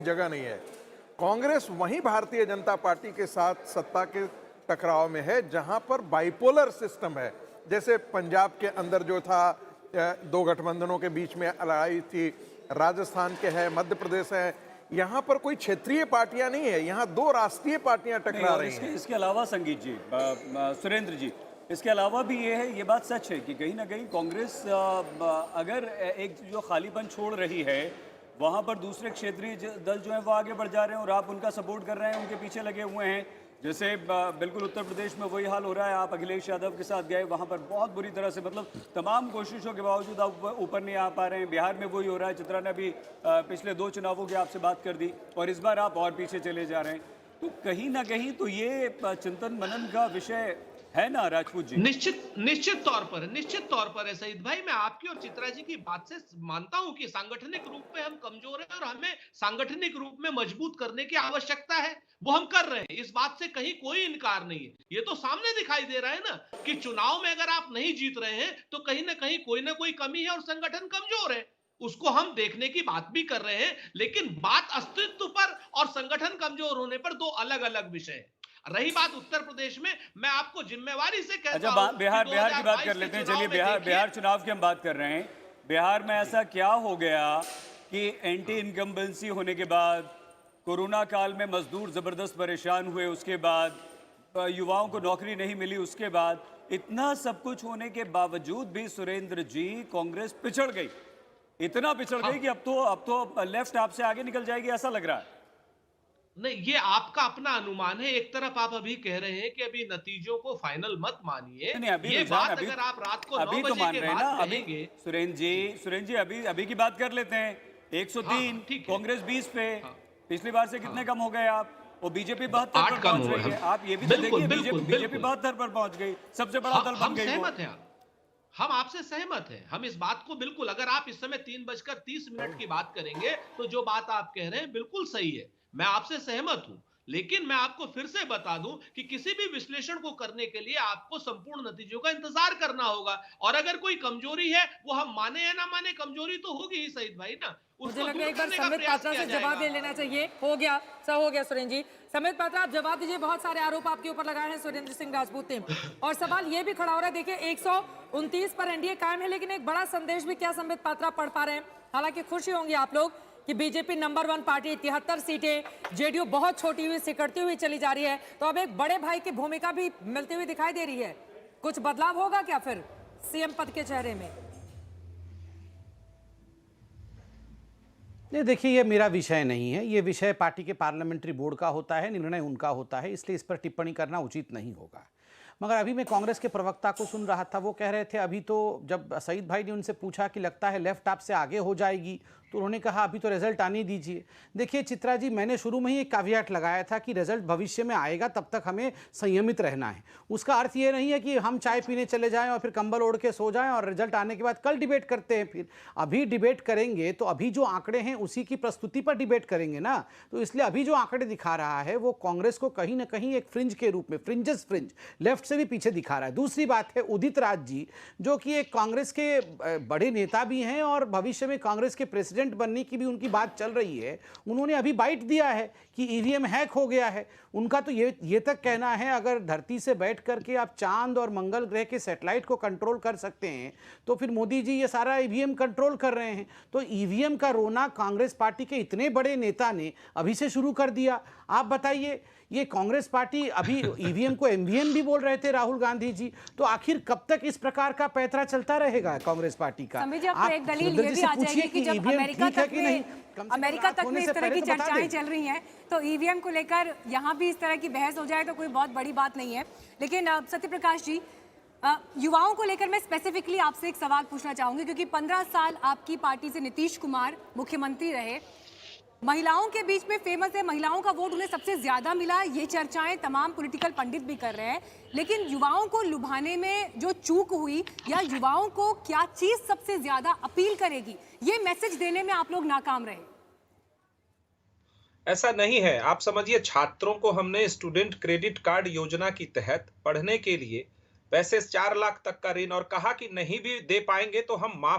जगह नहीं है। कांग्रेस वहीं भारतीय जनता पार्टी के साथ सत्ता के टकराव में है जहां पर बाइपोलर सिस्टम है। जैसे पंजाब के अंदर जो था दो गठबंधनों के बीच में लड़ाई थी, राजस्थान के है, मध्य प्रदेश है, यहाँ पर कोई क्षेत्रीय पार्टियां नहीं है, यहाँ दो राष्ट्रीय पार्टियां टकरा रही हैं। इसके अलावा संगीत जी, सुरेंद्र जी, इसके अलावा भी ये है, ये बात सच है कि कहीं ना कहीं कांग्रेस अगर एक जो खालीपन छोड़ रही है वहाँ पर दूसरे क्षेत्रीय दल जो हैं वो आगे बढ़ जा रहे हैं और आप उनका सपोर्ट कर रहे हैं, उनके पीछे लगे हुए हैं। जैसे बिल्कुल उत्तर प्रदेश में वही हाल हो रहा है। आप अखिलेश यादव के साथ गए, वहाँ पर बहुत बुरी तरह से, मतलब तमाम कोशिशों के बावजूद आप ऊपर नहीं आ पा रहे हैं। बिहार में वही हो रहा है। चित्रा ने अभी पिछले 2 चुनावों की आपसे बात कर दी और इस बार आप और पीछे चले जा रहे हैं। तो कहीं ना कहीं तो ये चिंतन मनन का विषय है ना राजपूत जी? निश्चित तौर पर है सईद भाई। मैं आपकी और चित्रा जी की बात से मानता हूं कि सांगठनिक रूप में हम कमजोर हैं और हमें सांगठनिक रूप में मजबूत करने की आवश्यकता है। वो हम कर रहे हैं, इस बात से कहीं कोई इनकार नहीं है। ये तो सामने दिखाई दे रहा है ना कि चुनाव में अगर आप नहीं जीत रहे हैं तो कहीं ना कहीं कोई ना कोई कमी है और संगठन कमजोर है। उसको हम देखने की बात भी कर रहे हैं, लेकिन बात अस्तित्व पर और संगठन कमजोर होने पर दो अलग अलग विषय है। रही बात उत्तर प्रदेश में, मैं आपको जिम्मेवारी से कहता हूं। अच्छा, बिहार की बात कर लेते हैं। चलिए, बिहार चुनाव की हम बात कर रहे हैं। बिहार में ऐसा क्या हो गया कि एंटी इनकम्बेंसी होने के बाद, कोरोना काल में मजदूर जबरदस्त परेशान हुए, उसके बाद युवाओं को नौकरी नहीं मिली, उसके बाद इतना सब कुछ होने के बावजूद भी सुरेंद्र जी कांग्रेस पिछड़ गई, इतना पिछड़ गई कि अब तो लेफ्ट आपसे आगे निकल जाएगी, ऐसा लग रहा है। नहीं, ये आपका अपना अनुमान है। एक तरफ आप अभी कह रहे हैं कि अभी नतीजों को फाइनल मत मानिए। ये बात अगर आप रात को 9 तो मान बजे के रहे हैं ना बाद अभी, कहेंगे। सुरेंद्र जी अभी की बात कर लेते हैं। 103, कांग्रेस 20 पे। पिछली बार से कितने कम हो गए आप? और बीजेपी 72 पर पहुंच रही है। आप ये भी तो देखिए, बीजेपी 72 पर पहुंच गई, सबसे बड़ा दल बन गई। सहमत हैं, हम आपसे सहमत हैं। हम इस बात को बिल्कुल, अगर आप इस समय 3:30 की बात करेंगे तो जो बात आप कह रहे हैं बिल्कुल सही है, मैं आपसे सहमत हूं। लेकिन मैं आपको फिर से बता दूं कि किसी भी विश्लेषण को करने के लिए आपको संपूर्ण नतीजों का इंतजार करना होगा। और अगर कोई कमजोरी है, वो हम माने या ना माने, कमजोरी तो होगी ही सईद भाई ना। मुझे लगता है एक बार समित पात्रा से जवाब ले लेना चाहिए। हो गया सुरेंद्र जी। समित पात्रा, आप जवाब दीजिए। बहुत सारे आरोप आपके ऊपर लगाए हैं सुरेंद्र सिंह राजपूत ने, और सवाल ये भी खड़ा हो रहा है, देखिए 129 पर एनडीए कायम है, लेकिन एक बड़ा संदेश भी क्या समित पात्रा पढ़ पा रहे हैं? हालांकि खुशी होंगी आप लोग कि बीजेपी नंबर 1 पार्टी, 73 सीटें, जेडीयू बहुत छोटी हुई सिकड़ती हुई चली जा रही है, तो अब एक बड़े भाई की भूमिका भी मिलती हुई दिखाई दे रही है। कुछ बदलाव होगा क्या फिर सीएम पद के चेहरे में? नहीं, देखिए, ये मेरा विषय नहीं है। ये विषय पार्टी के पार्लियामेंट्री बोर्ड का होता है, निर्णय उनका होता है, इसलिए इस पर टिप्पणी करना उचित नहीं होगा। मगर अभी मैं कांग्रेस के प्रवक्ता को सुन रहा था, वो कह रहे थे, अभी तो जब सईद भाई ने उनसे पूछा कि लगता है लेफ्ट आपसे आगे हो जाएगी, तो उन्होंने कहा अभी तो रिजल्ट आने दीजिए। देखिए चित्रा जी, मैंने शुरू में ही एक कैविएट लगाया था कि रिजल्ट भविष्य में आएगा, तब तक हमें संयमित रहना है। उसका अर्थ ये नहीं है कि हम चाय पीने चले जाएं और फिर कंबल ओढ़ के सो जाएं और रिजल्ट आने के बाद कल डिबेट करते हैं। फिर अभी डिबेट करेंगे तो अभी जो आंकड़े हैं उसी की प्रस्तुति पर डिबेट करेंगे ना। तो इसलिए अभी जो आंकड़े दिखा रहा है वो कांग्रेस को कहीं ना कहीं एक फ्रिंज के रूप में, फ्रिंज लेफ्ट से भी पीछे दिखा रहा है। दूसरी बात है उदित राज जी, जो कि एक कांग्रेस के बड़े नेता भी हैं और भविष्य में कांग्रेस के प्रेसिडेंट बनने की भी उनकी बात चल रही है। उन्होंने अभी बाइट दिया है कि ईवीएम हैक हो गया है। उनका तो ये तक कहना है, अगर धरती से बैठ करके आप चांद और मंगल ग्रह के सैटेलाइट को कंट्रोल कर सकते हैं तो फिर मोदी जी ये सारा ईवीएम कंट्रोल कर रहे हैं। तो ईवीएम का रोना कांग्रेस पार्टी के इतने बड़े नेता ने अभी से शुरू कर दिया। आप बताइए, ये कांग्रेस पार्टी अभी ईवीएम को एमवीएम भी बोल रहे थे राहुल गांधी जी, तो आखिर कब तक इस प्रकार का पैतरा चलता रहेगा कांग्रेस पार्टी का? आप एक दलील ये भी आ जाएगी कि जब अमेरिका तक में इस तरह की चर्चाएं चल रही हैं, तो ईवीएम को लेकर यहाँ भी इस तरह की बहस हो जाए तो कोई बहुत बड़ी बात नहीं है। लेकिन सत्यप्रकाश जी, युवाओं को लेकर मैं स्पेसिफिकली आपसे एक सवाल पूछना चाहूंगी, क्योंकि 15 साल आपकी पार्टी से नीतीश कुमार मुख्यमंत्री रहे। महिलाओं के बीच में फेमस है, महिलाओं का वोट उन्हें सबसे ज्यादा मिला, ये चर्चाएं तमाम पॉलिटिकल पंडित भी कर रहे हैं। लेकिन युवाओं को लुभाने में जो चूक हुई, या युवाओं को क्या चीज सबसे ज्यादा अपील करेगी, ये मैसेज देने में आप लोग नाकाम रहे। ऐसा नहीं है। आप समझिए, छात्रों को हमने स्टूडेंट क्रेडिट कार्ड योजना के तहत पढ़ने के लिए पैसे 4 लाख तक का ऋण, और कहा कि नहीं भी दे पाएंगे तो हम माफ